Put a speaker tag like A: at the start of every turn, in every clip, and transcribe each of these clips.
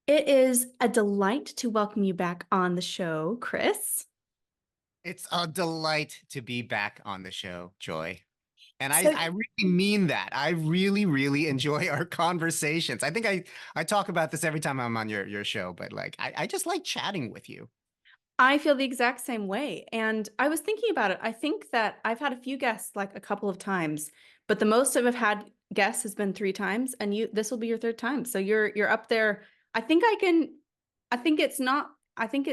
A: It is a delight to welcome you back on the show, Chris.
B: It's a delight to be back on the show, Joy. And I,
A: So
B: I really mean that. I really, really enjoy our conversations. I think I talk about this every time I'm on your show, but like I just like chatting with you.
A: I feel the exact same way. And I was thinking about it. I think that I've had a few guests like a couple of times, but the most I've had guests has been three times, and this will be your third time. So you're up there. I think I can, I think it's not, I think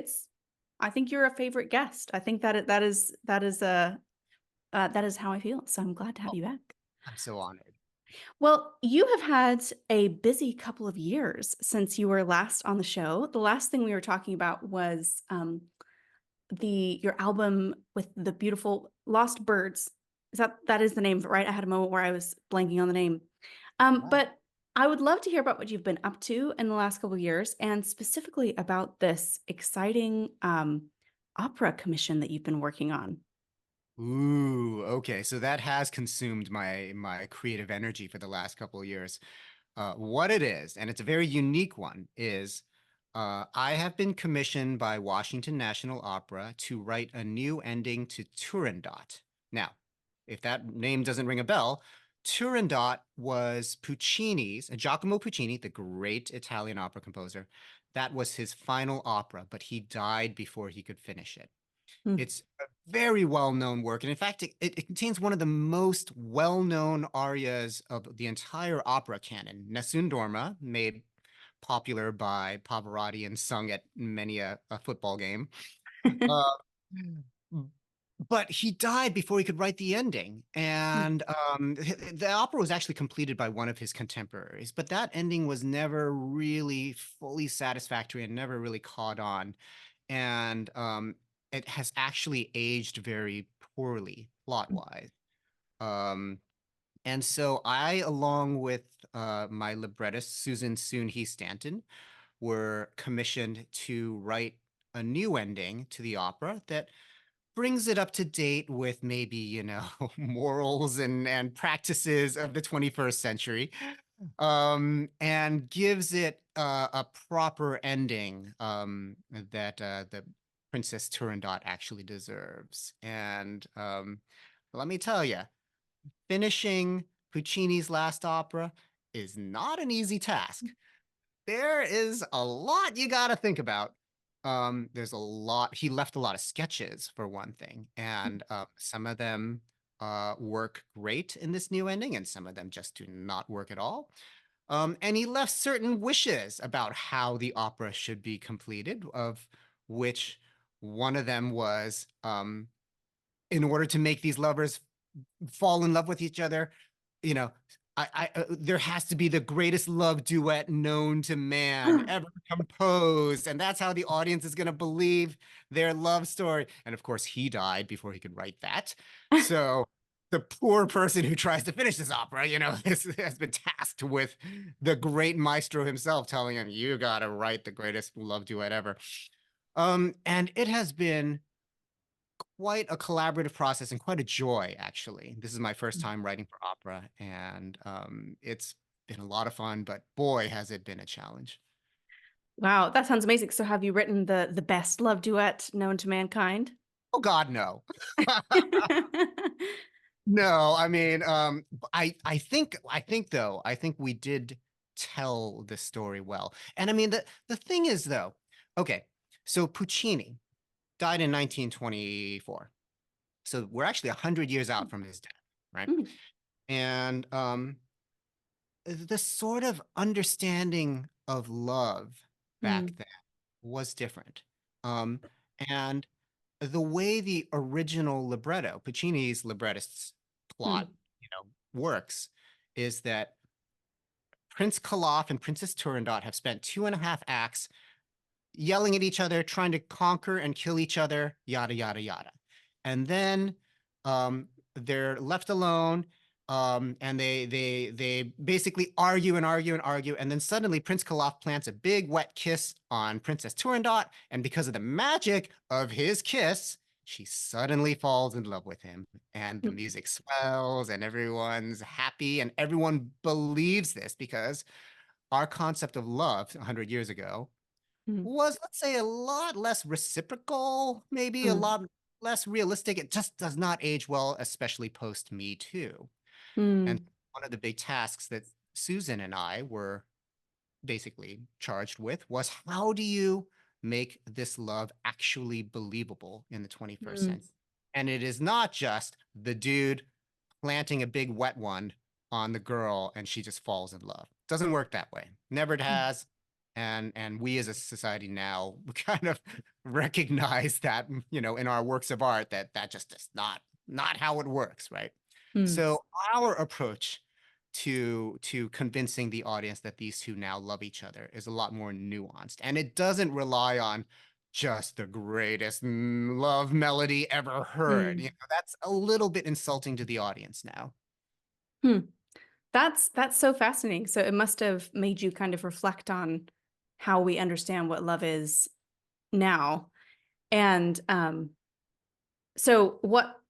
A: you're a favorite guest. I think that is how I feel. So I'm glad to have
B: Oh,
A: you back.
B: I'm so honored.
A: Well, you have had a busy couple of years since you were last on the show. The last thing we were talking about was the your album with the beautiful Lost Birds. That is the name of it, right? I had a moment where I was blanking on the name.
B: Right.
A: But I would love to hear about what you've been up to in the last couple of years, and specifically about this exciting opera commission that you've been working on.
B: Ooh, okay. So that has consumed my creative energy for the last couple of years. What it is, and it's a very unique one, is I have been commissioned by Washington National Opera to write a new ending to Turandot. Now, if that name doesn't ring a bell, Turandot was Puccini's, Giacomo Puccini, the great Italian opera composer. That was his final opera, but he died before he could finish it.
A: Hmm.
B: It's a very well-known work, and in fact, it contains one of the most well-known arias of the entire opera canon, Nessun Dorma, made popular by Pavarotti and sung at many a football game. Uh, but he died before he could write the ending, and the opera was actually completed by one of his contemporaries, but that ending was never really fully satisfactory and never really caught on, and it has actually aged very poorly plot wise. Um, and so I, along with my librettist Susan Soon-Hee Stanton, were commissioned to write a new ending to the opera that brings it up to date with maybe, morals and practices of the 21st century, and gives it a proper ending that the Princess Turandot actually deserves. And let me tell you, finishing Puccini's last opera is not an easy task. There is a lot you got to think about. There's a lot. He left a lot of sketches for one thing, and some of them work great in this new ending, and some of them just do not work at all. And he left certain wishes about how the opera should be completed, of which one of them was in order to make these lovers fall in love with each other, you know, there has to be the greatest love duet known to man ever composed, and that's how the audience is going to believe their love story. And of course, he died before he could write that. So the poor person who tries to finish this opera, has been tasked with the great maestro himself telling him, "You got to write the greatest love duet ever." And it has been quite a collaborative process and quite a joy, actually. This is my first time writing for opera, and it's been a lot of fun, but boy, has it been a challenge.
A: Wow, that sounds amazing. So have you written the best love duet known to mankind?
B: Oh God, no. No, I mean, I think though, I think we did tell the story well. And I mean, the thing is though, okay, so Puccini died in 1924. So we're actually 100 years out from his death, right?
A: Mm,
B: And the sort of understanding of love back
A: mm,
B: then was different. Um, and the way the original libretto, Puccini's librettist's plot,
A: mm,
B: works is that Prince Kalaf and Princess Turandot have spent 2.5 acts yelling at each other, trying to conquer and kill each other, yada, yada, yada. And then they're left alone. And they basically argue and argue and argue. And then suddenly Prince Kalaf plants a big wet kiss on Princess Turandot. And because of the magic of his kiss, she suddenly falls in love with him. And the
A: mm.
B: music swells and everyone's happy. And everyone believes this because our concept of love 100 years ago
A: Mm,
B: was, let's say, a lot less reciprocal, maybe a
A: mm,
B: lot less realistic. It just does not age well, especially post Me Too. And
A: mm,
B: one of the big tasks that Susan and I were basically charged with was, how do you make this love actually believable in the 21st
A: mm,
B: century? And it is not just the dude planting a big wet one on the girl and she just falls in love. Doesn't work that way. Never
A: mm,
B: has. And we as a society now kind of recognize that, in our works of art, that just is not how it works, right?
A: mm,
B: So our approach to convincing the audience that these two now love each other is a lot more nuanced, and it doesn't rely on just the greatest love melody ever heard.
A: mm,
B: That's a little bit insulting to the audience now.
A: hmm. That's so fascinating. So it must have made you kind of reflect on how we understand what love is now. And so what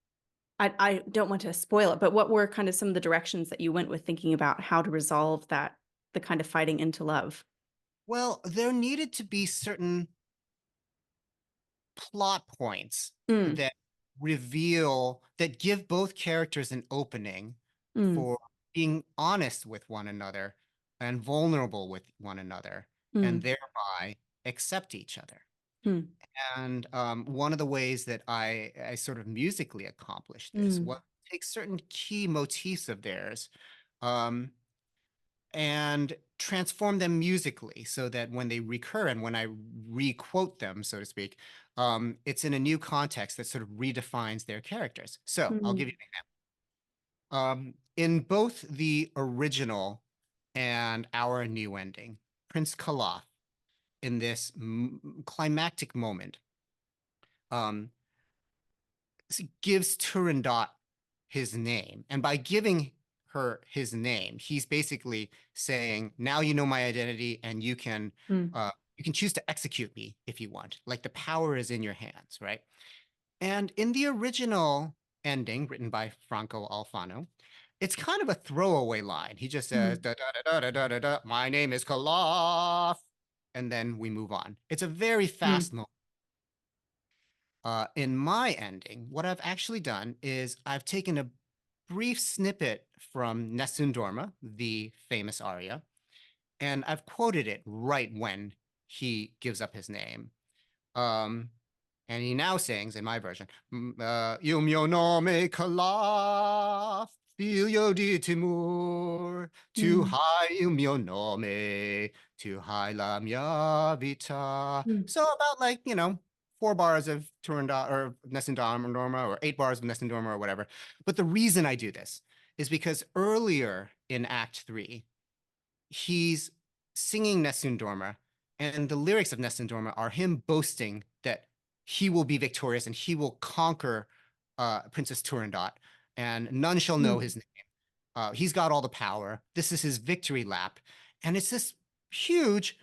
A: I don't want to spoil it, but what were kind of some of the directions that you went with thinking about how to resolve that, the kind of fighting into love?
B: Well, there needed to be certain plot points
A: Mm,
B: that that give both characters an opening
A: mm,
B: for being honest with one another and vulnerable with one another, and
A: mm,
B: thereby accept each other.
A: mm,
B: And one of the ways that I sort of musically accomplished this
A: mm,
B: was take certain key motifs of theirs, um, and transform them musically so that when they recur and when I re-quote them, so to speak, it's in a new context that sort of redefines their characters. So I'll give you
A: mm,
B: an example. In both the original and our new ending, Prince Kalaf, in this climactic moment, um, gives Turandot his name. And by giving her his name, he's basically saying, now you know my identity and
A: mm,
B: you can choose to execute me if you want. Like the power is in your hands, right? And in the original ending written by Franco Alfano, it's kind of a throwaway line. He just says,
A: mm,
B: da, da, da, da, da, da, da, my name is Kalaf. And then we move on. It's a very fast
A: mm,
B: moment. In my ending, what I've actually done is I've taken a brief snippet from Nessun Dorma, the famous aria, and I've quoted it right when he gives up his name. Um, and he now sings in my version, Il mio nome Calaf, figlio di Timur, tu
A: mm,
B: hai il mio nome, tu hai la mia vita.
A: mm,
B: So about like, 4 bars of Turandot or Nessun Dorma or 8 bars of Nessun Dorma or whatever. But the reason I do this is because earlier in Act 3, he's singing Nessun Dorma, and the lyrics of Nessun Dorma are him boasting that he will be victorious and he will conquer Princess Turandot, and none shall know
A: mm,
B: his name. He's got all the power. This is his victory lap. And it's this huge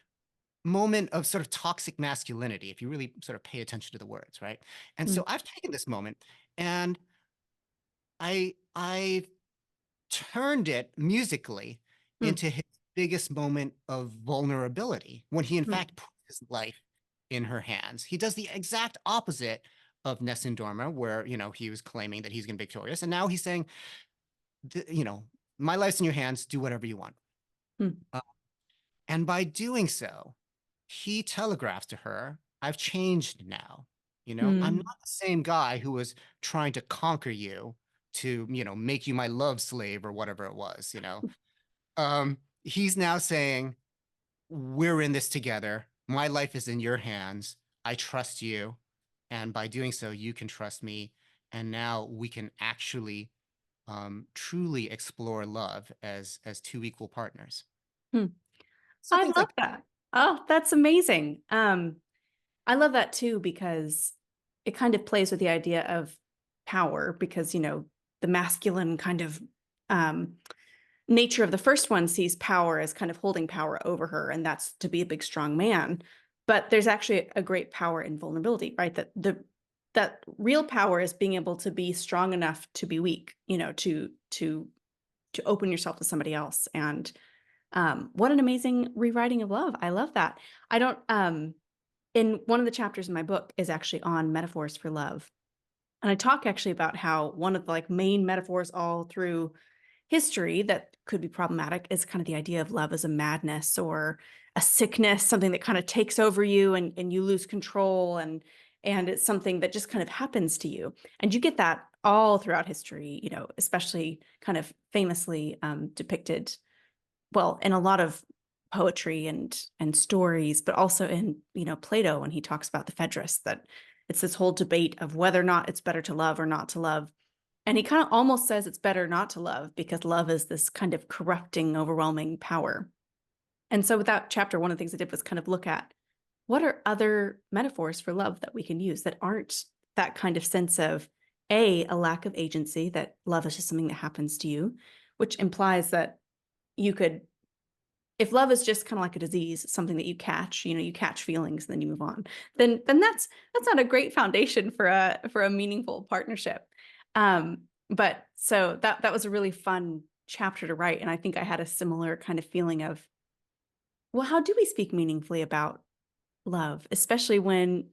B: moment of sort of toxic masculinity, if you really sort of pay attention to the words, right? And
A: mm,
B: so I've taken this moment and I turned it musically
A: mm,
B: into his biggest moment of vulnerability when he in
A: mm,
B: fact put his life in her hands. He does the exact opposite of Nessun Dorma, where he was claiming that he's going to be victorious, and now he's saying, my life's in your hands. Do whatever you want.
A: mm,
B: Uh, and by doing so, he telegraphs to her, I've changed now. I'm
A: mm,
B: not the same guy who was trying to conquer you to, make you my love slave or whatever it was. He's now saying, we're in this together. My life is in your hands. I trust you. And by doing so, you can trust me. And now we can actually truly explore love as two equal partners.
A: mm.
B: So
A: I
B: things
A: love
B: like
A: that. Oh, that's amazing. I love that too because it kind of plays with the idea of power because, the masculine kind of um, nature of the first one sees power as kind of holding power over her, and that's to be a big, strong man. But there's actually a great power in vulnerability, right? That real power is being able to be strong enough to be weak, to open yourself to somebody else. And What an amazing rewriting of love. I love that. I don't, in one of the chapters in my book is actually on metaphors for love. And I talk actually about how one of the like main metaphors all through history that could be problematic is kind of the idea of love as a madness or a sickness, something that kind of takes over you and you lose control and it's something that just kind of happens to you. And you get that all throughout history, you know, especially kind of famously depicted, well, in a lot of poetry and stories, but also in, you know, Plato when he talks about the Phaedrus, that it's this whole debate of whether or not it's better to love or not to love. And he kind of almost says it's better not to love because love is this kind of corrupting, overwhelming power. And so with that chapter, one of the things I did was kind of look at what are other metaphors for love that we can use that aren't that kind of sense of a lack of agency, that love is just something that happens to you, which implies that you could, if love is just kind of like a disease, something that you catch, you know, you catch feelings, then you move on, then that's not a great foundation for a meaningful partnership. But so that was a really fun chapter to write. And I think I had a similar kind of feeling of, well, how do we speak meaningfully about love, especially when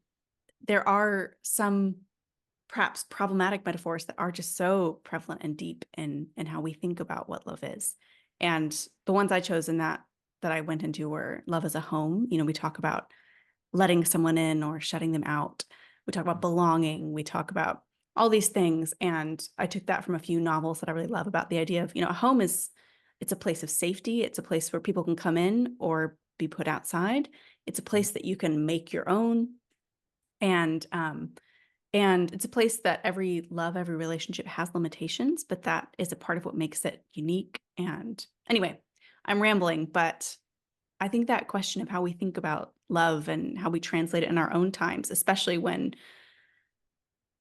A: there are some perhaps problematic metaphors that are just so prevalent and deep in how we think about what love is. And the ones I chose in that I went into were love as a home. You know, we talk about letting someone in or shutting them out. We talk about belonging. We talk about all these things. And I took that from a few novels that I really love about the idea of, you know, a home is, it's a place of safety. It's a place where people can come in or be put outside. It's a place that you can make your own. And it's a place that every love, every relationship has limitations, but that is a part of what makes it unique. And anyway, I'm rambling, but I think that question of how we think about love and how we translate it in our own times, especially when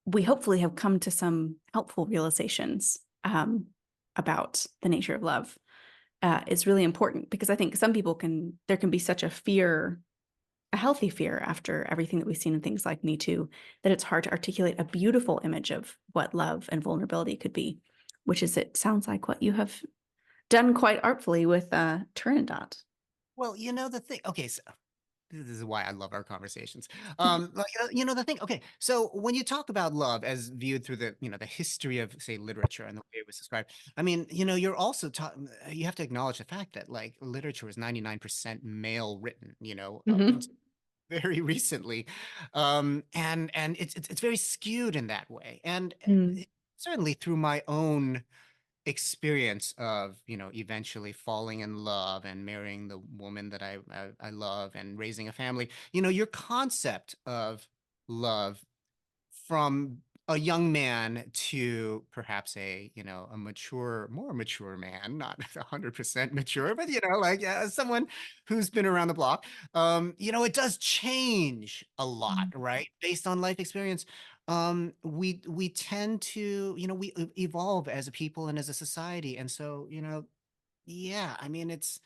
A: we hopefully have come to some helpful realizations about the nature of love, is really important because I think some people there can be such a fear, a healthy fear after everything that we've seen in things like Me Too, that it's hard to articulate a beautiful image of what love and vulnerability could be, which is, it sounds like what you have done quite artfully with Turandot.
B: Well, the thing, okay, so this is why I love our conversations. The thing, okay, so when you talk about love as viewed through the history of, say, literature and the way it was described, I mean, you're also you have to acknowledge the fact that like literature is 99% male written, up
A: Hmm.
B: until very recently. And it's very skewed in that way. And
A: Mm.
B: certainly through my own experience of eventually falling in love and marrying the woman that I love and raising a family, your concept of love from a young man to perhaps a more mature man, not 100% mature, but like someone who's been around the block. It does change a lot, right? Based on life experience. We tend to, we evolve as a people and as a society. And so, yeah, I mean, it's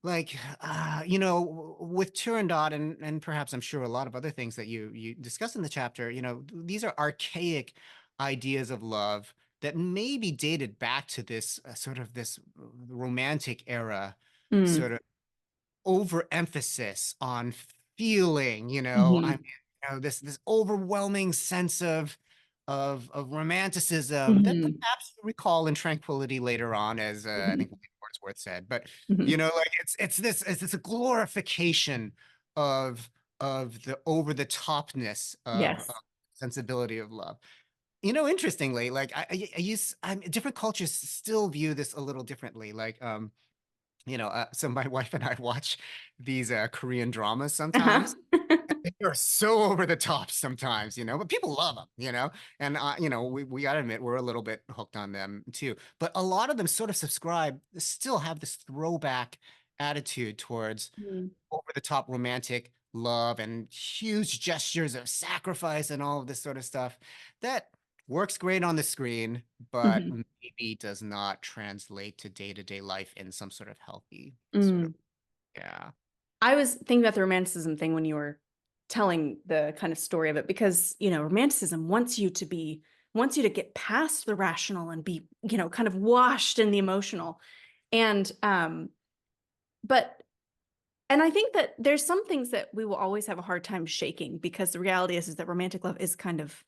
B: like with Turandot and perhaps I'm sure a lot of other things that you discuss in the chapter, these are archaic ideas of love that may be dated back to this sort of this romantic era,
A: Mm.
B: sort of overemphasis on feeling, I mean,
A: Hmm.
B: this overwhelming sense of romanticism that
A: Hmm.
B: perhaps you recall in Tranquility later on, as I think
A: Hmm.
B: Wordsworth said. But
A: Hmm.
B: like it's a glorification of the over the topness of
A: Yes.
B: sensibility of love. Interestingly, like different cultures still view this a little differently. Like so my wife and I watch these Korean dramas
A: Uh-huh.
B: sometimes. They're so over the top sometimes, but people love them, and we gotta admit we're a little bit hooked on them too. But a lot of them sort of still have this throwback attitude towards
A: Mm.
B: over the top romantic love and huge gestures of sacrifice and all of this sort of stuff that works great on the screen, but
A: Mhm.
B: maybe does not translate to day-to-day life in some sort of healthy sort of,
A: Mm.
B: yeah.
A: I was thinking about the romanticism thing when you were telling the kind of story of it, because, you know, romanticism wants you to get past the rational and be, you know, kind of washed in the emotional. And but and I think that there's some things that we will always have a hard time shaking because the reality is that romantic love is kind of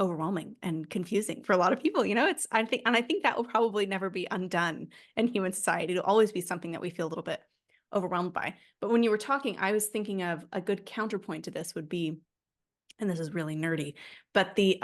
A: overwhelming and confusing for a lot of people. It's I think that will probably never be undone in human society. It'll always be something that we feel a little bit overwhelmed by. But when you were talking, I was thinking of a good counterpoint to this would be, and this is really nerdy, but the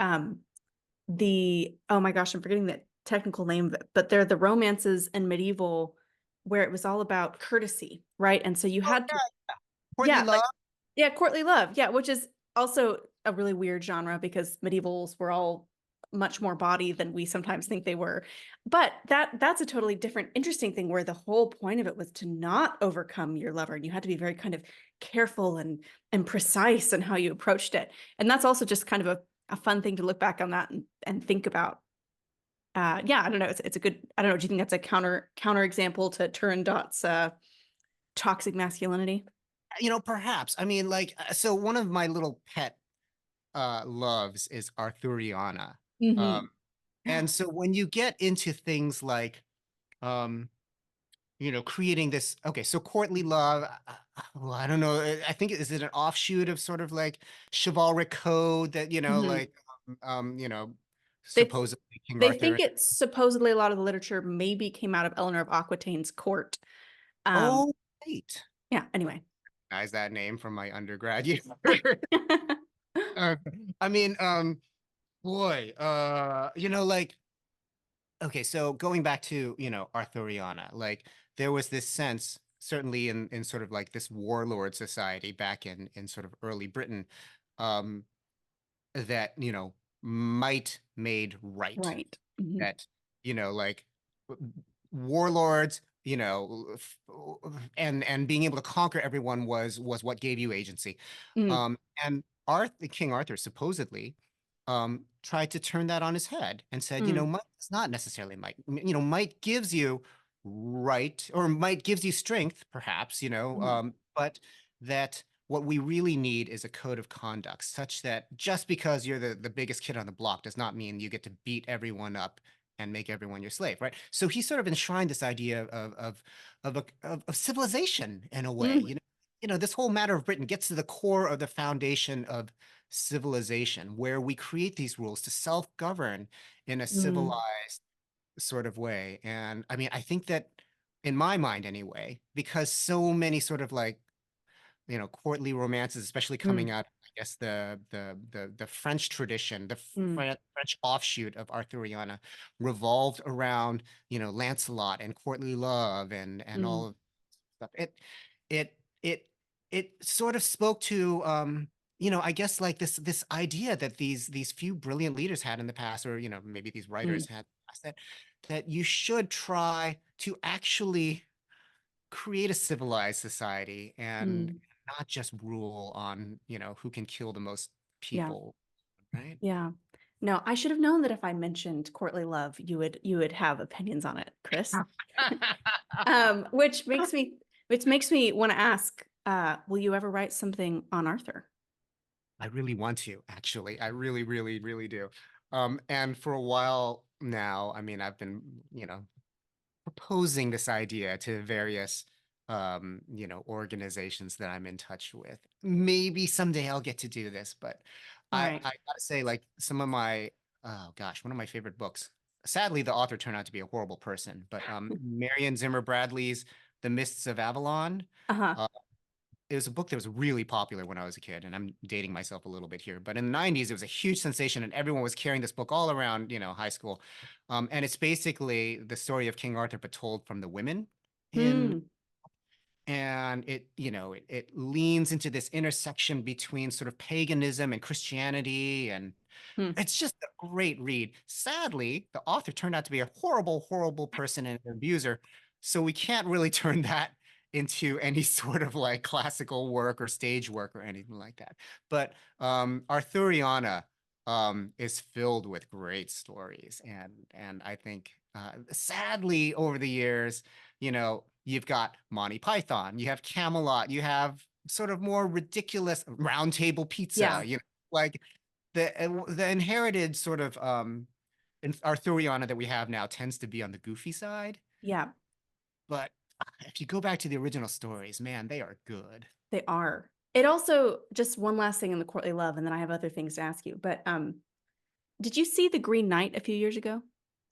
A: oh my gosh, I'm forgetting the technical name of it, but they're the romances in medieval where it was all about courtesy, right? And so you
B: Oh
A: had to,
B: yeah, Courtney
A: yeah, like
B: Love.
A: yeah, courtly love, yeah, which is also a really weird genre because medievals were all much more body than we sometimes think they were. But that's a totally different, interesting thing where the whole point of it was to not overcome your lover, and you had to be very kind of careful and precise in how you approached it. And that's also just kind of a fun thing to look back on that and think about. Yeah, I don't know. It's a good. I don't know. Do you think that's a counter example to Turandot's toxic masculinity?
B: Perhaps. I mean, like, so one of my little pet loves is Arthuriana. Um,
A: Hmm.
B: and so when you get into things like um, creating this, okay, so courtly love, well, I don't know. I think is it an offshoot of sort of like chivalric code that,
A: Hmm.
B: like
A: They
B: supposedly King
A: they think
B: Arthur.
A: it's supposedly a lot of the literature maybe came out of Eleanor of Aquitaine's court. Um,
B: Oh, wait.
A: yeah. Anyway.
B: Recognize that name from my undergrad year. Uh, I mean, boy, like, okay, so going back to, Arthuriana, like there was this sense, certainly in sort of like this warlord society back in sort of early Britain, um, that, might made right.
A: Right. Hmm.
B: That, like warlords, and being able to conquer everyone was what gave you agency.
A: Mm.
B: And King Arthur supposedly tried to turn that on his head and said,
A: Mm.
B: might is not necessarily might. Might gives you right, or might gives you strength, perhaps,
A: Mm.
B: but that what we really need is a code of conduct such that just because you're the biggest kid on the block does not mean you get to beat everyone up and make everyone your slave, right? So he sort of enshrined this idea of civilization in a way.
A: Mm.
B: This whole matter of Britain gets to the core of the foundation of civilization, where we create these rules to self-govern in a
A: Mm.
B: civilized sort of way. And I mean, I think that in my mind anyway, because so many sort of like courtly romances, especially coming
A: Mm.
B: out, I guess the French tradition, the
A: Mm.
B: French offshoot of Arthuriana, revolved around Lancelot and courtly love and all
A: Mm.
B: of stuff. It it it sort of spoke to I guess like this idea that these few brilliant leaders had in the past, or maybe these
A: Mm.
B: writers had in the past, that you should try to actually create a civilized society and
A: Mm.
B: not just rule on, who can kill the most
A: Yeah.
B: people, right?
A: Yeah. No, I should have known that if I mentioned courtly love, you would have opinions on it, Chris. Which makes me want to ask, will you ever write something on Arthur?
B: I really want to, actually. I really, really, really do. And for a while now, I mean, I've been, proposing this idea to various organizations that I'm in touch with. Maybe someday I'll get to do this, but
A: All
B: I
A: right.
B: gotta say, like some of my oh gosh, one of my favorite books. Sadly, the author turned out to be a horrible person, but Marion Zimmer Bradley's The Mists of Avalon.
A: Uh-huh.
B: uh, it was a book that was really popular when I was a kid, and I'm dating myself a little bit here. But in the 90s, it was a huge sensation, and everyone was carrying this book all around, high school. And it's basically the story of King Arthur, but told from the women in,
A: Hmm.
B: and it leans into this intersection between sort of paganism and Christianity, and
A: Hmm.
B: it's just a great read. Sadly, the author turned out to be a horrible, horrible person and an abuser. So we can't really turn that into any sort of like classical work or stage work or anything like that. But Arthuriana is filled with great stories. And I think sadly over the years, you've got Monty Python, you have Camelot, you have sort of more ridiculous round table pizza,
A: Yeah.
B: like the inherited sort of Arthuriana that we have now tends to be on the goofy side,
A: Yeah.
B: but If you go back to the original stories, man, they are good.
A: They are. It also, just one last thing in the courtly love, and then I have other things to ask you. But did you see The Green Knight a few years ago?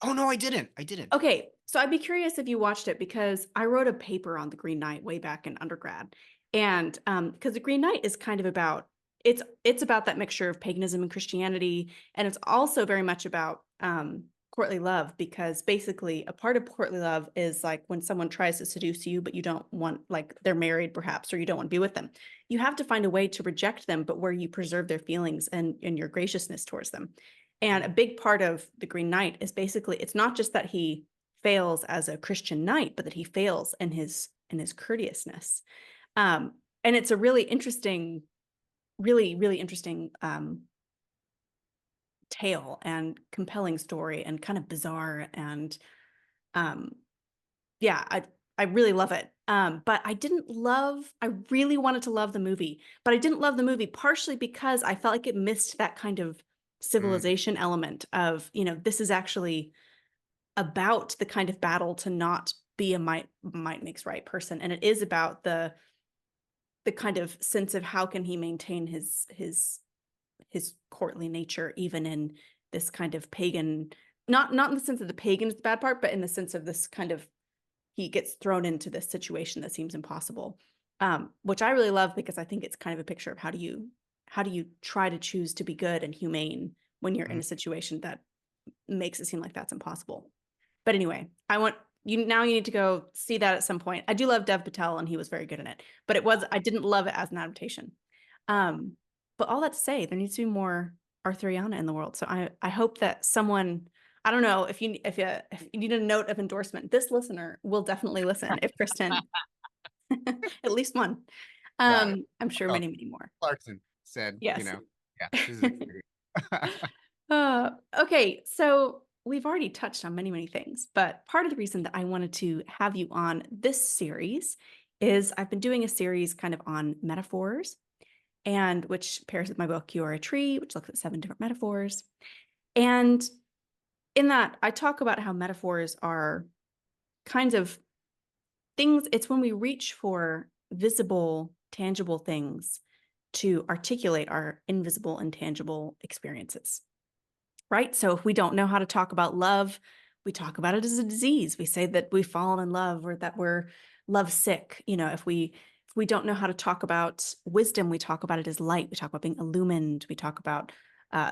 B: Oh no, I didn't. I didn't.
A: Okay, so I'd be curious if you watched it because I wrote a paper on The Green Knight way back in undergrad. And because The Green Knight is kind of about it's about that mixture of paganism and Christianity, and it's also very much about courtly love because basically a part of courtly love is like when someone tries to seduce you, but you don't want like they're married perhaps, or you don't want to be with them. You have to find a way to reject them, but where you preserve their feelings and your graciousness towards them. And a big part of the Green Knight is basically it's not just that he fails as a Christian knight, but that he fails in his courteousness. And it's a really interesting, really interesting tale and compelling story and kind of bizarre and um, yeah, I really love it. But I really wanted to love the movie, but I didn't love the movie partially because I felt like it missed that kind of
B: Mm,
A: civilization element of, this is actually about the kind of battle to not be a might makes right person. And it is about the kind of sense of how can he maintain his courtly nature even in this kind of pagan, not in the sense of the pagan is the bad part, but in the sense of this kind of he gets thrown into this situation that seems impossible, which I really love because I think it's kind of a picture of how do you try to choose to be good and humane when you're in
B: mm.
A: a situation that makes it seem like that's impossible. But anyway, I want you now you need to go see that at some point. I do love Dev Patel and he was very good in it, but I didn't love it as an adaptation. Um, but all that to say, there needs to be more Arthuriana in the world. So I hope that someone, I don't know if you need a note of endorsement, this listener will definitely listen if Kristen at least one.
B: Yeah.
A: I'm sure
B: Well,
A: many more.
B: Clarkson said,
A: Yes.
B: yeah, this is exciting.
A: Okay, so we've already touched on many things, but part of the reason that I wanted to have you on this series is I've been doing a series kind of on metaphors, and which pairs with my book, You Are a Tree, which looks at 7 different metaphors. And in that, I talk about how metaphors are kinds of things, it's when we reach for visible, tangible things to articulate our invisible and tangible experiences. Right? So if we don't know how to talk about love, we talk about it as a disease. We say that we've fallen in love or that we're love sick. If we don't know how to talk about wisdom, we talk about it as light. We talk about being illumined. We talk about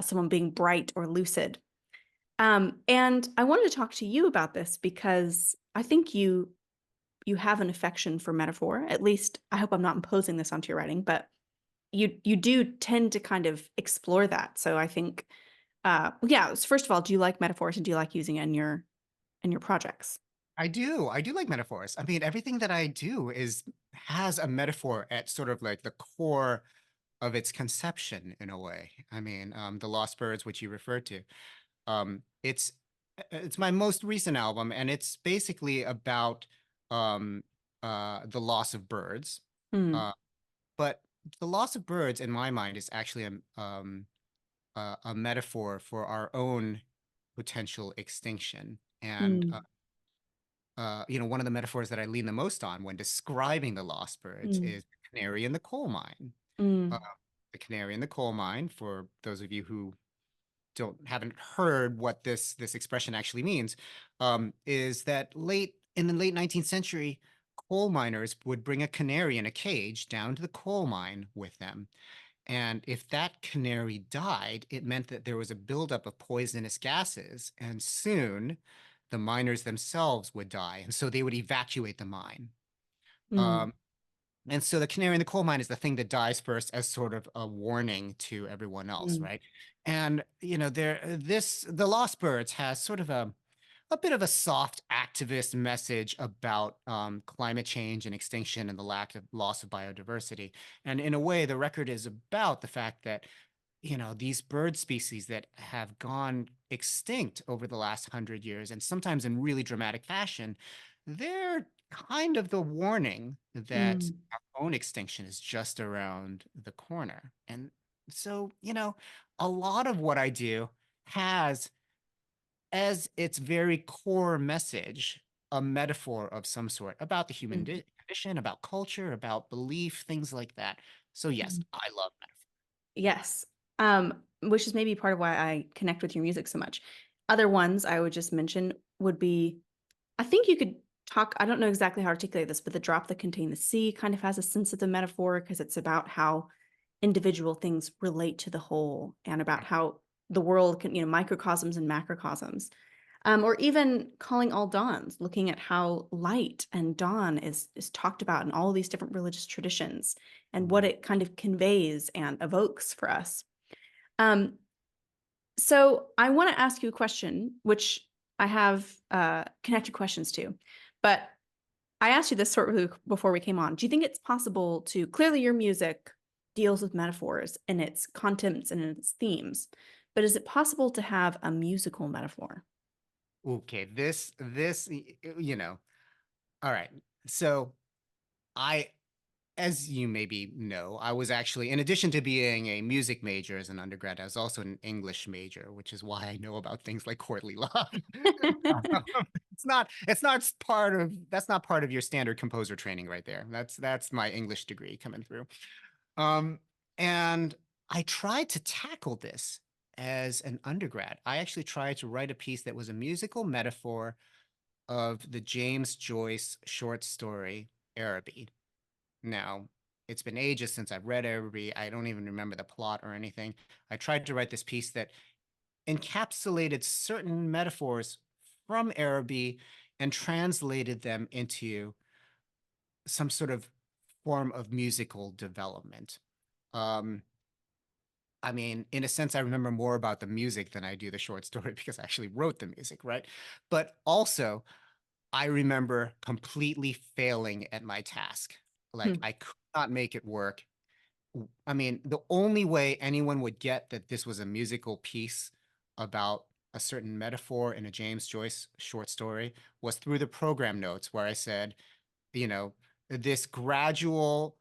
A: someone being bright or lucid. And I wanted to talk to you about this because I think you have an affection for metaphor. At least I hope I'm not imposing this onto your writing, but you do tend to kind of explore that. So I think yeah, first of all, do you like metaphors and do you like using it in your projects?
B: I do. I do like metaphors. I mean, everything that I do has a metaphor at sort of like the core of its conception in a way. I mean, The Lost Birds, which you referred to, it's my most recent album, and it's basically about um the loss of birds.
A: Mm,
B: Uh, but the loss of birds, in my mind, is actually a metaphor for our own potential extinction. And
A: mm,
B: one of the metaphors that I lean the most on when describing the lost birds
A: mm,
B: is the canary in the coal mine. Uh,
A: mm,
B: the canary in the coal mine, for those of you who haven't heard what this expression actually means, is that in the late 19th century, coal miners would bring a canary in a cage down to the coal mine with them. And if that canary died, it meant that there was a buildup of poisonous gases, and soon the miners themselves would die. And so they would evacuate the mine.
A: mm,
B: Um, and so the canary in the coal mine is the thing that dies first as sort of a warning to everyone else,
A: mm,
B: right? And the Lost Birds has sort of a bit of a soft activist message about climate change and extinction and the lack of loss of biodiversity. And in a way, the record is about the fact that these bird species that have gone extinct over the last 100 years, and sometimes in really dramatic fashion, they're kind of the warning that
A: mm,
B: our own extinction is just around the corner. And so, a lot of what I do has as its very core message a metaphor of some sort about the human
A: Mm.
B: condition, about culture, about belief, things like that. So yes,
A: Mm.
B: I love metaphor.
A: Yes. Which is maybe part of why I connect with your music so much. Other ones I would just mention would be, I think you could talk, I don't know exactly how to articulate this, but the drop that contained the sea kind of has a sense of the metaphor because it's about how individual things relate to the whole and about how the world can, microcosms and macrocosms. Or even calling all dawns, looking at how light and dawn is talked about in all these different religious traditions and what
B: Mhm.
A: it kind of conveys and evokes for us. Um, so I want to ask you a question, which I have connected questions to, but I asked you this sort of before we came on. Do you think it's possible to clearly your music deals with metaphors in its contents and in its themes, but is it possible to have a musical metaphor?
B: Okay, this, all right. So I, as you maybe know, I was actually, in addition to being a music major as an undergrad, I was also an English major, which is why I know about things like courtly love. That's not part of your standard composer training right there. That's my English degree coming through. Um, and I tried to tackle this as an undergrad. I actually tried to write a piece that was a musical metaphor of the James Joyce short story Araby. Now, it's been ages since I've read Araby. I don't even remember the plot or anything. I tried to write this piece that encapsulated certain metaphors from Araby and translated them into some sort of form of musical development. Um, I mean, in a sense, I remember more about the music than I do the short story because I actually wrote the music, right? But also, I remember completely failing at my task. Like,
A: Hmm.
B: I could not make it work. I mean, the only way anyone would get that this was a musical piece about a certain metaphor in a James Joyce short story was through the program notes where I said, you know, this gradual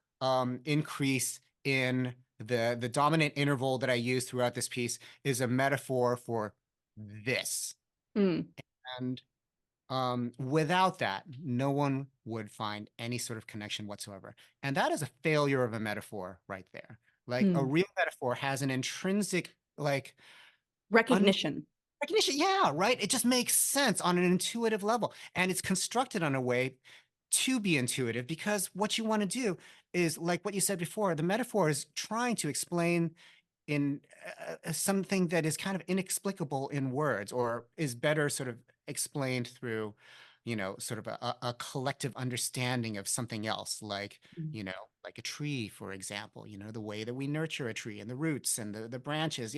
B: increase in the dominant interval that I use throughout this piece is a metaphor for this.
A: Hmm.
B: And without that, no one would find any sort of connection whatsoever. And that is a failure of a metaphor right there. Like a
A: Hmm.
B: real metaphor has an intrinsic, like, un
A: Recognition.
B: recognition. Yeah, right. It just makes sense on an intuitive level. And it's constructed on a way to be intuitive because what you want to do is like what you said before, the metaphor is trying to explain in something that is kind of inexplicable in words or is better sort of explained through, sort of a collective understanding of something else, like,
A: Mm.
B: like a tree, for example, the way that we nurture a tree and the roots and the branches,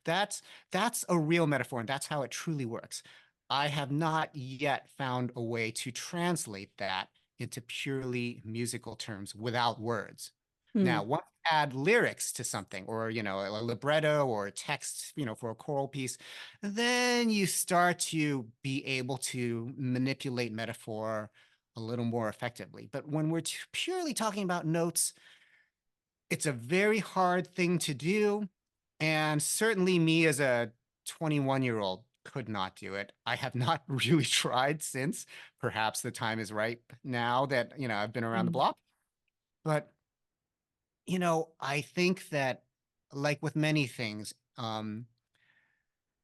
B: that's that's a real metaphor and that's how it truly works. I have not yet found a way to translate that into purely musical terms without words. Now,
A: Hmm.
B: once you add lyrics to something, or a libretto or a text, for a choral piece, then you start to be able to manipulate metaphor a little more effectively. But when we're purely talking about notes, it's a very hard thing to do. And certainly me as a 21-year-old could not do it. I have not really tried since. Perhaps the time is right now that, I've been around the
A: Hmm.
B: block. But I think that, like with many things,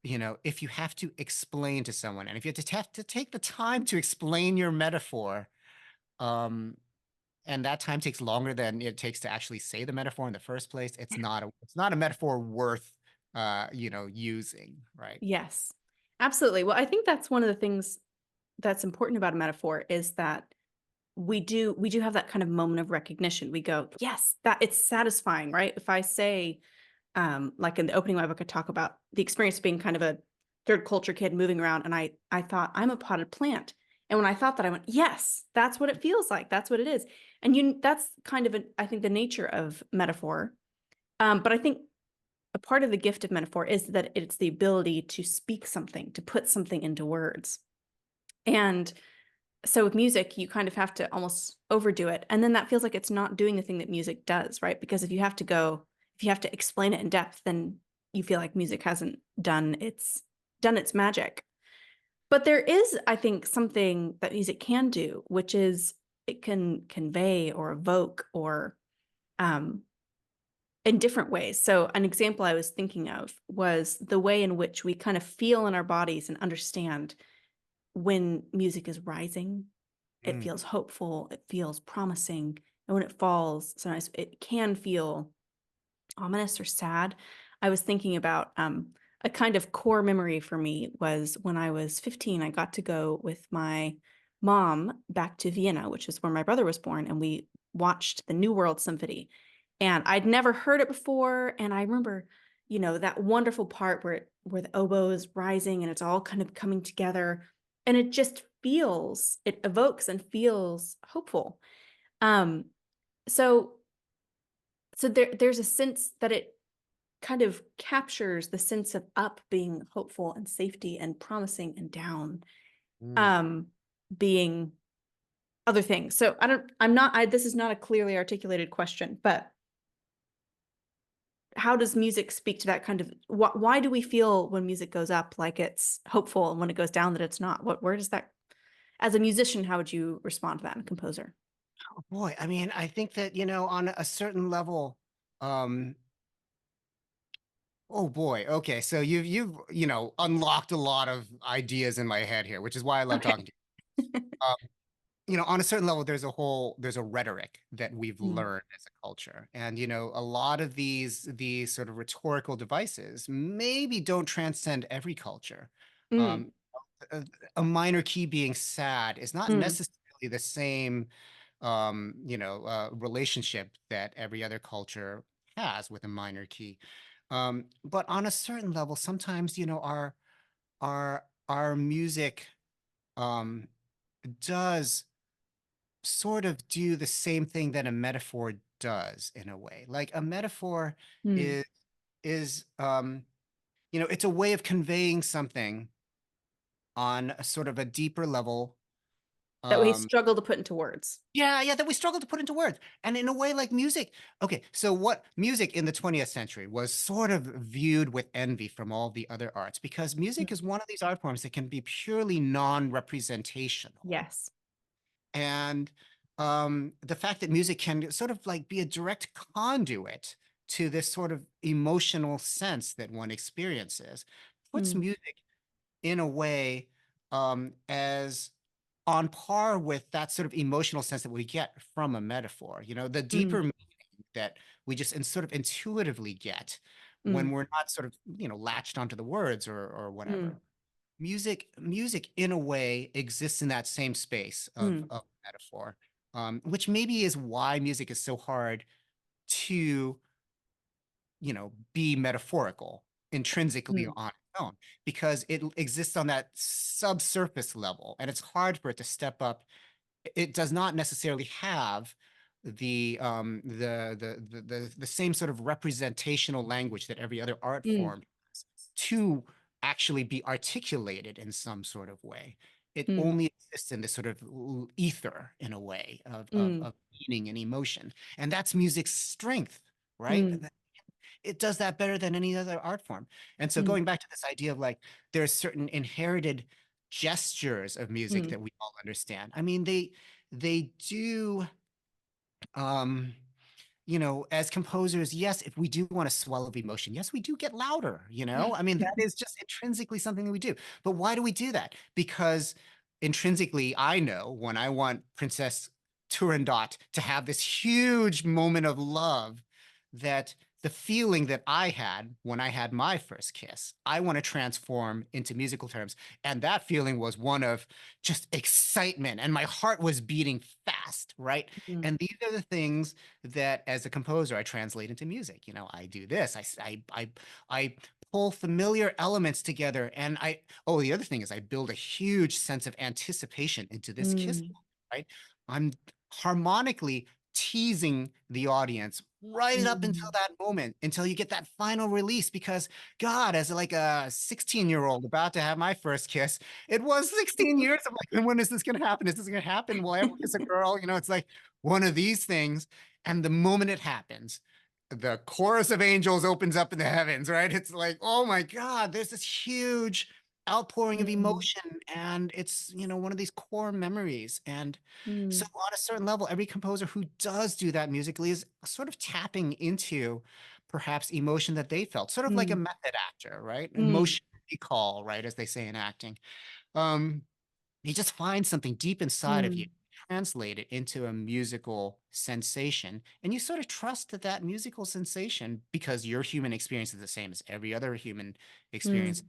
B: if you have to explain to someone, and if you have to take the time to explain your metaphor, um, and that time takes longer than it takes to actually say the metaphor in the first place, it's not a metaphor worth, using, right?
A: Yes, absolutely. Well, I think that's one of the things that's important about a metaphor is that we do have that kind of moment of recognition. We go, yes, that it's satisfying, right? If I say, like in the opening of my book, I talk about the experience of being kind of a third culture kid moving around, and I thought I'm a potted plant, and when I thought that, I went, yes, that's what it feels like. That's what it is, and that's kind of I think the nature of metaphor. But I think a part of the gift of metaphor is that it's the ability to speak something, to put something into words, and so with music, you kind of have to almost overdo it. And then that feels like it's not doing the thing that music does, right? Because if you have to explain it in depth, then you feel like music hasn't done its magic. But there is, I think, something that music can do, which is it can convey or evoke or um, in different ways. So, an example I was thinking of was the way in which we kind of feel in our bodies and understand when music is rising. It
B: Mm,
A: feels hopeful, it feels promising. And when it falls, sometimes it can feel ominous or sad. I was thinking about a kind of core memory for me was when I was 15, I got to go with my mom back to Vienna, which is where my brother was born, and we watched the New World Symphony. And I'd never heard it before. And I remember, that wonderful part where the oboe is rising and it's all kind of coming together. And it evokes and feels hopeful. Um, so there's a sense that it kind of captures the sense of up being hopeful and safety and promising and down
B: mm.
A: um being other things. So I'm not I this is not a clearly articulated question, but how does music speak to that kind of why do we feel when music goes up like it's hopeful and when it goes down that it's not? Where does that, as a musician, how would you respond to that, and composer?
B: Oh, boy, I mean, I think that, on a certain level, um, oh boy, okay, so you've unlocked a lot of ideas in my head here, which is why I love
A: Okay.
B: talking to you. On a certain level, there's a rhetoric that we've
A: Mm,
B: learned as a culture. And, a lot of these sort of rhetorical devices maybe don't transcend every culture.
A: mm,
B: Um, a, a minor key being sad is not
A: mm,
B: necessarily the same, relationship that every other culture has with a minor key. But on a certain level, sometimes, our music, um, does sort of do the same thing that a metaphor does in a way. Like a metaphor
A: mm.
B: is it's a way of conveying something on a sort of a deeper level.
A: That we
B: Um,
A: struggle to put into words.
B: yeah, yeah, that we struggle to put into words. And in a way like music. Okay, so what music in the 20th century was sort of viewed with envy from all the other arts because music
A: Mm.
B: is one of these art forms that can be purely non-representational.
A: Yes.
B: And the fact that music can sort of like be a direct conduit to this sort of emotional sense that one experiences puts
A: Mm,
B: music in a way as on par with that sort of emotional sense that we get from a metaphor. The deeper
A: mm,
B: meaning that we just sort of intuitively get when
A: mm,
B: we're not sort of, latched onto the words or
A: mm,
B: whatever. Music in a way exists in that same space of,
A: mm,
B: of metaphor, which maybe is why music is so hard to, be metaphorical intrinsically
A: mm,
B: on its own, because it exists on that subsurface level, and it's hard for it to step up. It does not necessarily have the same sort of representational language that every other art
A: mm,
B: form has to actually be articulated in some sort of way. It
A: mm,
B: only exists in this sort of ether in a way
A: mm,
B: of meaning and emotion. And that's music's strength, right?
A: mm,
B: It does that better than any other art form. And so
A: mm,
B: going back to this idea of like there's certain inherited gestures of music
A: mm,
B: that we all understand. I mean, they do um as composers, yes, if we do want to swell of emotion, yes, we do get louder, I mean, that is just intrinsically something that we do. But why do we do that? Because intrinsically, I know when I want Princess Turandot to have this huge moment of love, that the feeling that I had when I had my first kiss, I want to transform into musical terms. And that feeling was one of just excitement, and my heart was beating fast, right?
A: mm,
B: And these are the things that as a composer I translate into music. I do this. I pull familiar elements together, and the other thing is I build a huge sense of anticipation into this kiss,
A: mm,
B: right? I'm harmonically teasing the audience right up until
A: mm.
B: that moment, until you get that final release. Because God, as like a 16-year-old about to have my first kiss, it was 16 years. I'm like, when is this going to happen? Is this going to happen? Will I ever kiss a girl? It's like one of these things. And the moment it happens, the chorus of angels opens up in the heavens, right? It's like, oh my God, there's this huge outpouring of
A: Mm,
B: emotion, and it's, one of these core memories. And so
A: mm,
B: on a certain level, every composer who does do that musically is sort of tapping into perhaps emotion that they felt, sort of like a
A: mm,
B: method actor, right?
A: mm,
B: Emotion recall, right, as they say in acting. Um, you just find something deep inside of you,
A: mm,
B: translate it into a musical sensation, and you sort of trust that that musical sensation, because your human experience is the same as every other human experience,
A: mm.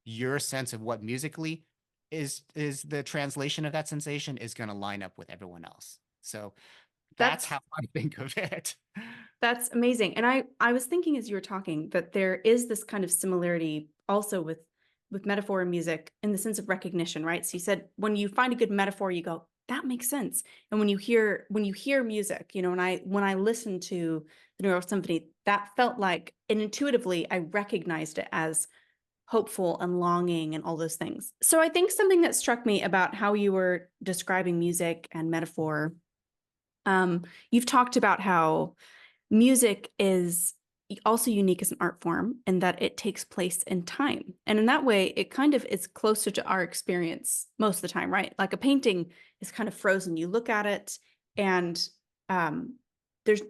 B: your sense of what musically is the translation of that sensation is going to line up with everyone else. So that's
A: That's
B: how I think of it.
A: That's amazing. And I was thinking as you were talking that there is this kind of similarity also with metaphor and music in the sense of recognition, right? So you said when you find a good metaphor, you go, that makes sense. And when you hear music, when I listened to the Neural Symphony, that felt like, and intuitively I recognized it as hopeful and longing and all those things. So I think something that struck me about how you were describing music and metaphor, you've talked about how music is also unique as an art form in that it takes place in time. And in that way, it kind of is closer to our experience most of the time, right? Like a painting is kind of frozen. You look at it and um, there's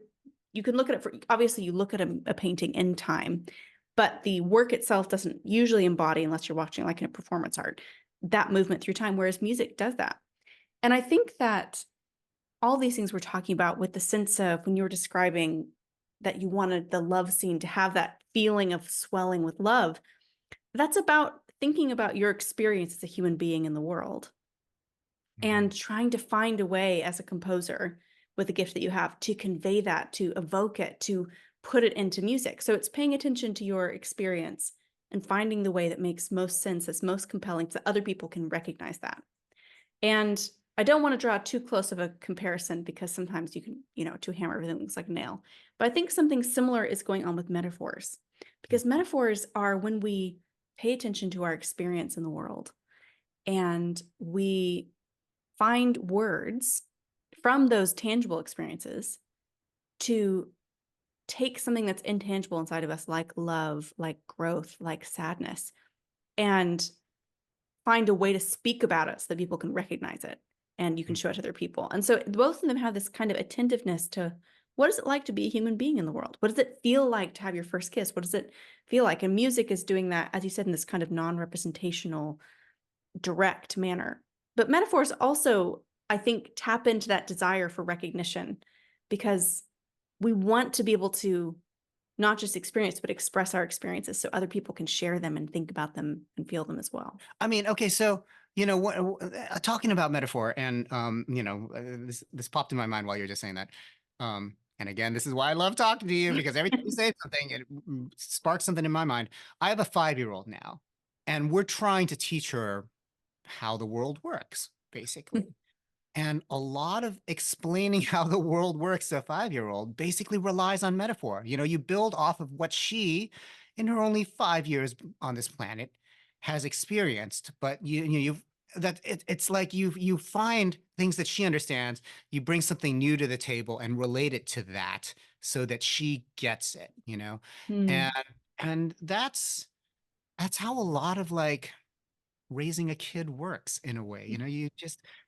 A: you can look at it for obviously you look at a painting in time, but the work itself doesn't usually embody, unless you're watching like in a performance art, that movement through time, whereas music does that. And I think that all these things we're talking about with the sense of when you were describing that you wanted the love scene to have that feeling of swelling with love, that's about thinking about your experience as a human being in the world
B: Mhm.
A: and trying to find a way as a composer with the gift that you have to convey that, to evoke it, to put it into music. So it's paying attention to your experience and finding the way that makes most sense, that's most compelling, so that other people can recognize that. And I don't want to draw too close of a comparison because sometimes you can, to hammer everything looks like a nail. But I think something similar is going on with metaphors because metaphors are when we pay attention to our experience in the world and we find words from those tangible experiences to take something that's intangible inside of us, like love, like growth, like sadness, and find a way to speak about it so that people can recognize it and you can show it to other people. And so both of them have this kind of attentiveness to what is it like to be a human being in the world? What does it feel like to have your first kiss? What does it feel like? And music is doing that, as you said, in this kind of non-representational, direct manner. But metaphors also, I think, tap into that desire for recognition because we want to be able to not just experience, but express our experiences so other people can share them and think about them and feel them as well.
B: I mean, okay, so talking about metaphor, and this popped in my mind while you were just saying that. And again, this is why I love talking to you, because every time you say something, it sparks something in my mind. I have a 5-year-old now, and we're trying to teach her how the world works, basically. And a lot of explaining how the world works to a 5-year-old basically relies on metaphor. You build off of what she, in her only 5 years on this planet, has experienced. But it's like you find things that she understands, you bring something new to the table and relate it to that so that she gets it. And
A: Mm,
B: and that's how a lot of like raising a kid works in a way.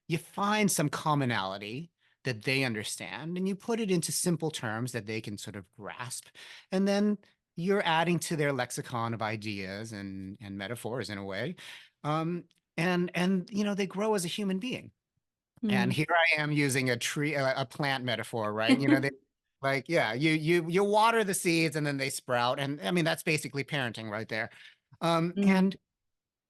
B: You find some commonality that they understand and you put it into simple terms that they can sort of grasp. And then you're adding to their lexicon of ideas and metaphors in a way. Um, and they grow as a human being. And
A: mm,
B: here I am using a plant metaphor, right? They like, yeah, you water the seeds and then they sprout. And I mean, that's basically parenting right there.
A: mm,
B: And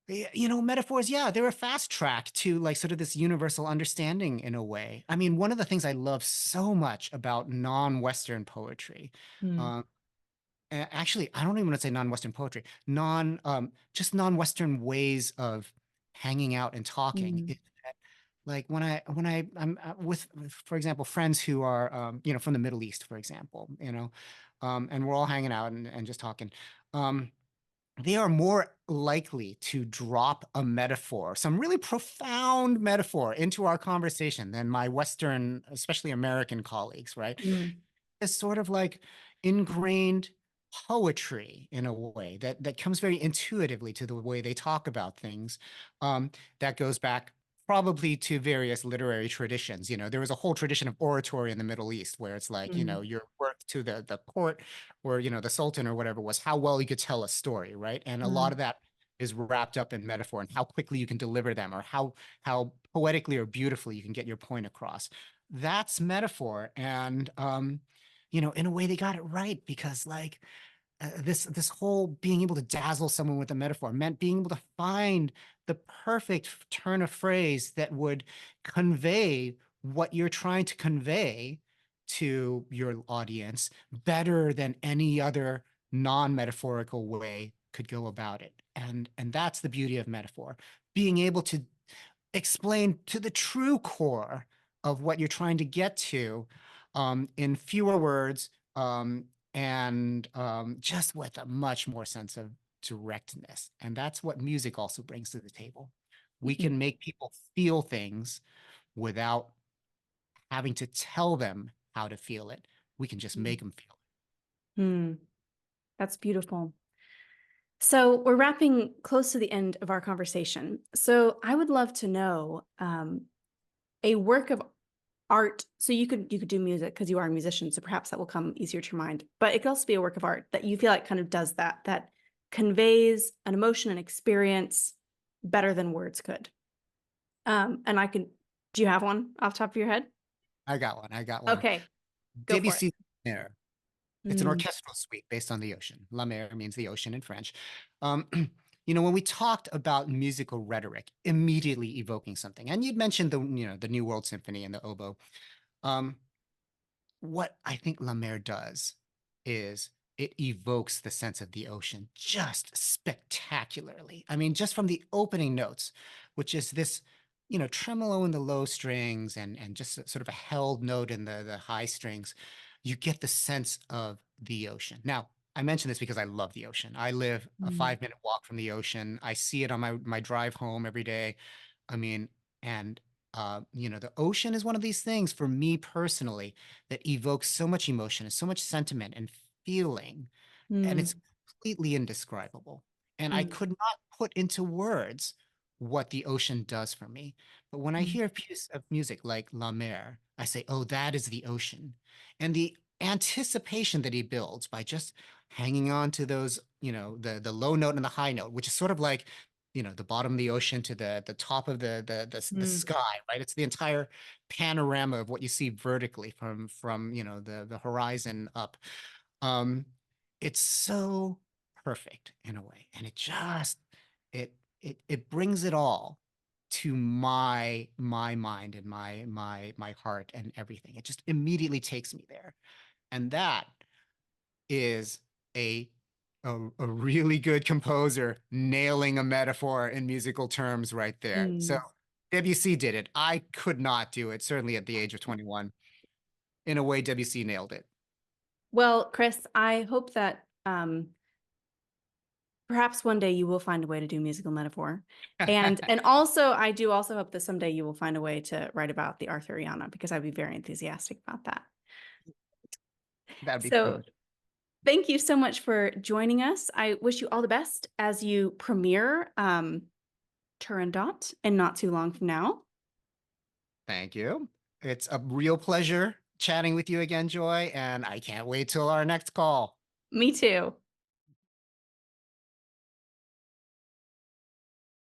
B: metaphors, yeah, they're a fast track to like sort of this universal understanding in a way. I mean, one of the things I love so much about non-Western poetry,
A: mm,
B: um, actually, I don't even want to say non-Western poetry, just non-Western ways of hanging out and talking.
A: mm,
B: Like I'm with, for example, friends who are, from the Middle East, for example, and we're all hanging out and just talking. Um, they are more likely to drop a metaphor, some really profound metaphor into our conversation than my Western, especially American colleagues, right?
A: mm,
B: It's sort of like ingrained. poetry in a way that comes very intuitively to the way they talk about things. That goes back probably to various literary traditions. There was a whole tradition of oratory in the Middle East where it's like,
A: Mm,
B: your worth to the court or, the sultan or whatever was how well you could tell a story, right? And a lot
A: mm,
B: of that is wrapped up in metaphor and how quickly you can deliver them or how poetically or beautifully you can get your point across. That's metaphor. And in a way they got it right because like this whole being able to dazzle someone with a metaphor meant being able to find the perfect turn of phrase that would convey what you're trying to convey to your audience better than any other non-metaphorical way could go about it. And that's the beauty of metaphor, being able to explain to the true core of what you're trying to get to in fewer words and just with a much more sense of directness. And that's what music also brings to the table. We
A: mm,
B: can make people feel things without having to tell them how to feel it. We can just
A: mm,
B: make them feel
A: mm. That's beautiful. So we're wrapping close to the end of our conversation. So I would love to know a work of art. So you could do music because you are a musician, so perhaps that will come easier to your mind. But it could also be a work of art that you feel like kind of does that conveys an emotion and experience better than words could. And I can. Do you have one off the top of your head?
B: it. I got one. I got one.
A: Okay, go for it.
B: Debussy's Air. It's an
A: Mm,
B: orchestral suite based on the ocean. La mer means the ocean in French. Um, when we talked about musical rhetoric, immediately evoking something, and you'd mentioned the New World Symphony and the oboe. Um, what I think La Mer does is it evokes the sense of the ocean just spectacularly. I mean, just from the opening notes, which is this, tremolo in the low strings and just sort of a held note in the high strings, you get the sense of the ocean. Now, I mention this because I love the ocean. I live a
A: mm,
B: 5-minute walk from the ocean. I see it on my drive home every day. I mean, and the ocean is one of these things for me personally that evokes so much emotion and so much sentiment and feeling, and it's
A: mm,
B: completely indescribable. And I
A: mm,
B: could not put into words what the ocean does for me. But when I
A: mm,
B: hear a piece of music like La Mer, I say, oh, that is the ocean. And the anticipation that he builds by just hanging on to those, the low note and the high note, which is sort of like, the bottom of the ocean to the top of the
A: mm,
B: sky, right? It's the entire panorama of what you see vertically from the horizon up. Um, it's so perfect in a way, and it brings it all to my mind and my heart and everything. It just immediately takes me there, and that is a a really good composer nailing a metaphor in musical terms right there. So
A: mm.
B: Debussy did it. I could not do it, certainly at the age of 21. In a way, Debussy nailed it.
A: Well, Chris, I hope that perhaps one day you will find a way to do musical metaphor. And also I do also hope that someday you will find a way to write about the Arthuriana because I'd be very enthusiastic about that.
B: That'd be
A: So
B: fun.
A: thank you so much for joining us. I wish you all the best as you premiere Turandot in not too long from now.
B: Thank you. It's a real pleasure chatting with you again, Joy, and I can't wait till our next call.
A: Me too.